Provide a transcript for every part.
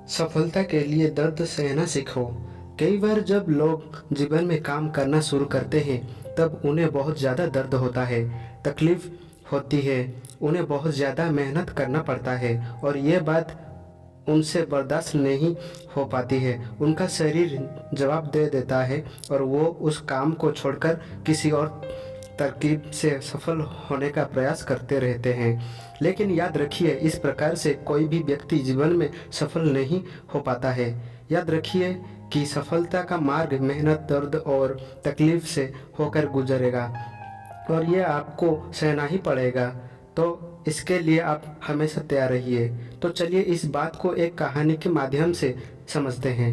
सफलता के लिए दर्द सहना सीखो। कई बार जब लोग जीवन में काम करना शुरू करते हैं तब उन्हें बहुत ज़्यादा दर्द होता है, तकलीफ होती है, उन्हें बहुत ज़्यादा मेहनत करना पड़ता है और ये बात उनसे बर्दाश्त नहीं हो पाती है। उनका शरीर जवाब दे देता है और वो उस काम को छोड़कर किसी और तरकीब से सफल होने का प्रयास करते रहते हैं। लेकिन याद रखिए, इस प्रकार से कोई भी व्यक्ति जीवन में सफल नहीं हो पाता है। याद रखिए कि सफलता का मार्ग मेहनत, दर्द और तकलीफ से होकर गुजरेगा और ये आपको सहना ही पड़ेगा। तो इसके लिए आप हमेशा तैयार रहिए। तो चलिए इस बात को एक कहानी के माध्यम से समझते हैं।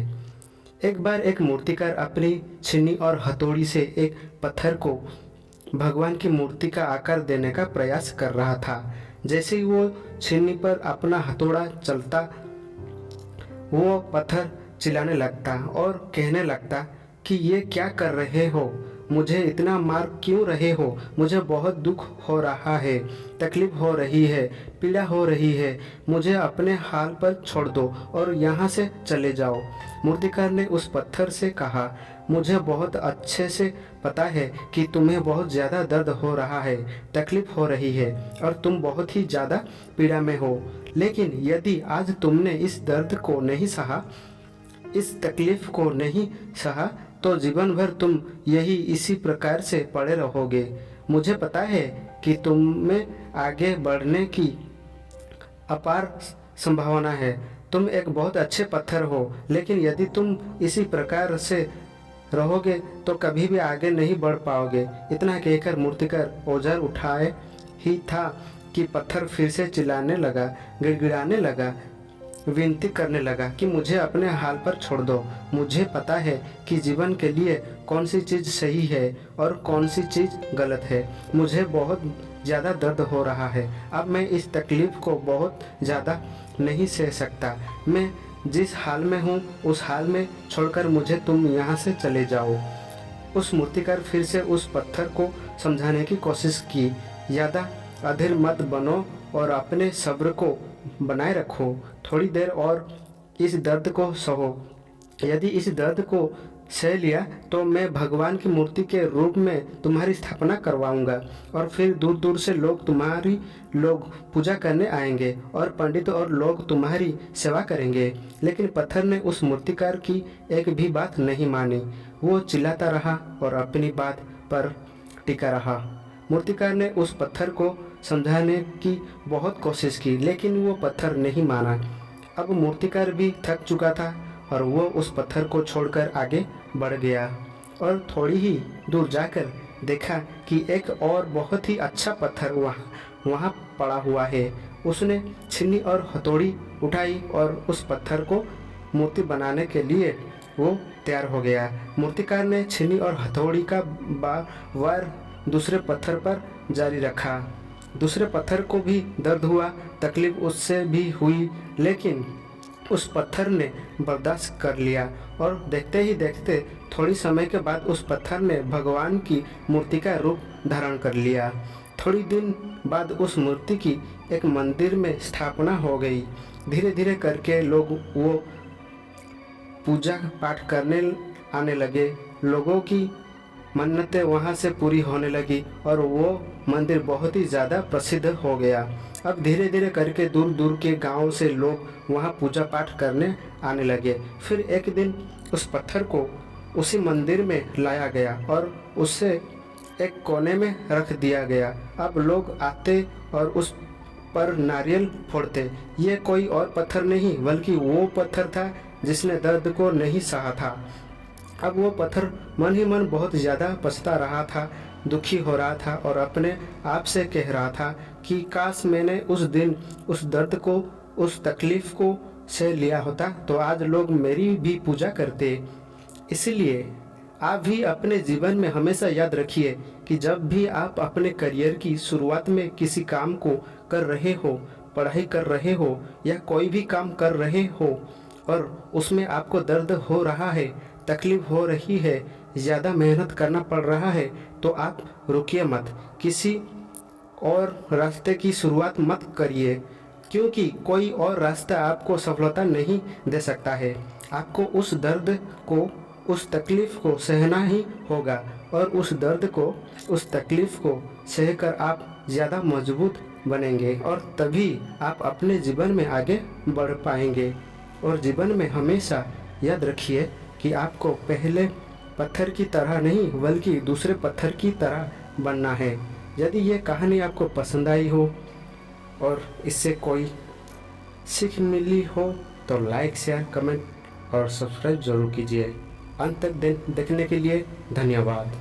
एक बार एक मूर्तिकार अपनी छीनी और हथौड़ी से एक पत्थर को भगवान की मूर्ति का आकार देने का प्रयास कर रहा था। जैसे ही वो छीनी पर अपना हथौड़ा चलता, वो पत्थर चिल्लाने लगता और कहने लगता कि ये क्या कर रहे हो, मुझे इतना मार क्यों रहे हो, मुझे बहुत दुख हो रहा है, तकलीफ हो रही है, पीड़ा हो रही है, मुझे अपने हाल पर छोड़ दो और यहाँ से चले जाओ। मूर्तिकार ने उस पत्थर से कहा, मुझे बहुत अच्छे से पता है कि तुम्हें बहुत ज़्यादा दर्द हो रहा है, तकलीफ हो रही है और तुम बहुत ही ज़्यादा पीड़ा में हो। लेकिन यदि आज तुमने इस दर्द को नहीं सहा, इस तकलीफ को नहीं सहा, तो जीवन भर तुम यही इसी प्रकार से पड़े रहोगे। मुझे पता है कि तुम में आगे बढ़ने की अपार संभावना है। तुम एक बहुत अच्छे पत्थर हो, लेकिन यदि तुम इसी प्रकार से रहोगे तो कभी भी आगे नहीं बढ़ पाओगे। इतना कहकर मूर्तिकार औजार उठाए ही था कि पत्थर फिर से चिल्लाने लगा, गिड़गिड़ाने लगा, विनती करने लगा कि मुझे अपने हाल पर छोड़ दो। मुझे पता है कि जीवन के लिए कौन सी चीज़ सही है और कौन सी चीज़ गलत है। मुझे बहुत ज़्यादा दर्द हो रहा है। अब मैं इस तकलीफ़ को बहुत ज़्यादा नहीं सह सकता। मैं जिस हाल में हूँ उस हाल में छोड़कर मुझे तुम यहाँ से चले जाओ। उस मूर्तिकार फिर से उस पत्थर को समझाने की कोशिश की। ज़्यादा अधीर मत बनो और अपने सब्र को बनाए रखो। थोड़ी देर और इस दर्द को सहो। यदि इस दर्द को सह लिया तो मैं भगवान की मूर्ति के रूप में तुम्हारी स्थापना करवाऊंगा और फिर दूर दूर से तुम्हारी लोग पूजा करने आएंगे और पंडित और लोग तुम्हारी सेवा करेंगे। लेकिन पत्थर ने उस मूर्तिकार की एक भी बात नहीं मानी। वो चिल्लाता रहा और अपनी बात पर टिका रहा। मूर्तिकार ने उस पत्थर को समझाने की बहुत कोशिश की, लेकिन वो पत्थर नहीं माना। अब मूर्तिकार भी थक चुका था और वो उस पत्थर को छोड़कर आगे बढ़ गया और थोड़ी ही दूर जाकर देखा कि एक और बहुत ही अच्छा पत्थर वहाँ पड़ा हुआ है। उसने छीनी और हथौड़ी उठाई और उस पत्थर को मूर्ति बनाने के लिए वो तैयार हो गया। मूर्तिकार ने छीनी और हथौड़ी का वार दूसरे पत्थर पर जारी रखा। दूसरे पत्थर को भी दर्द हुआ, तकलीफ उससे भी हुई, लेकिन उस पत्थर ने बर्दाश्त कर लिया और देखते ही देखते थोड़ी समय के बाद उस पत्थर ने भगवान की मूर्ति का रूप धारण कर लिया। थोड़ी दिन बाद उस मूर्ति की एक मंदिर में स्थापना हो गई। धीरे धीरे करके लोग वो पूजा पाठ करने आने लगे। लोगों की मन्नतें वहाँ से पूरी होने लगी और वो मंदिर बहुत ही ज़्यादा प्रसिद्ध हो गया। अब धीरे धीरे करके दूर दूर के गांव से लोग वहाँ पूजा पाठ करने आने लगे। फिर एक दिन उस पत्थर को उसी मंदिर में लाया गया और उसे एक कोने में रख दिया गया। अब लोग आते और उस पर नारियल फोड़ते। ये कोई और पत्थर नहीं बल्कि वो पत्थर था जिसने दर्द को नहीं सहा था। अब वो पत्थर मन ही मन बहुत ज़्यादा पछता रहा था, दुखी हो रहा था और अपने आप से कह रहा था कि काश मैंने उस दिन उस दर्द को, उस तकलीफ़ को सह लिया होता तो आज लोग मेरी भी पूजा करते। इसलिए आप भी अपने जीवन में हमेशा याद रखिए कि जब भी आप अपने करियर की शुरुआत में किसी काम को कर रहे हो, पढ़ाई कर रहे हो या कोई भी काम कर रहे हो और उसमें आपको दर्द हो रहा है, तकलीफ हो रही है, ज़्यादा मेहनत करना पड़ रहा है, तो आप रुकिए मत, किसी और रास्ते की शुरुआत मत करिए, क्योंकि कोई और रास्ता आपको सफलता नहीं दे सकता है। आपको उस दर्द को, उस तकलीफ़ को सहना ही होगा और उस दर्द को, उस तकलीफ़ को सहकर आप ज़्यादा मजबूत बनेंगे और तभी आप अपने जीवन में आगे बढ़ पाएंगे। और जीवन में हमेशा याद रखिए कि आपको पहले पत्थर की तरह नहीं बल्कि दूसरे पत्थर की तरह बनना है। यदि ये कहानी आपको पसंद आई हो और इससे कोई सीख मिली हो तो लाइक, शेयर, कमेंट और सब्सक्राइब ज़रूर कीजिए। अंत तक देखने के लिए धन्यवाद।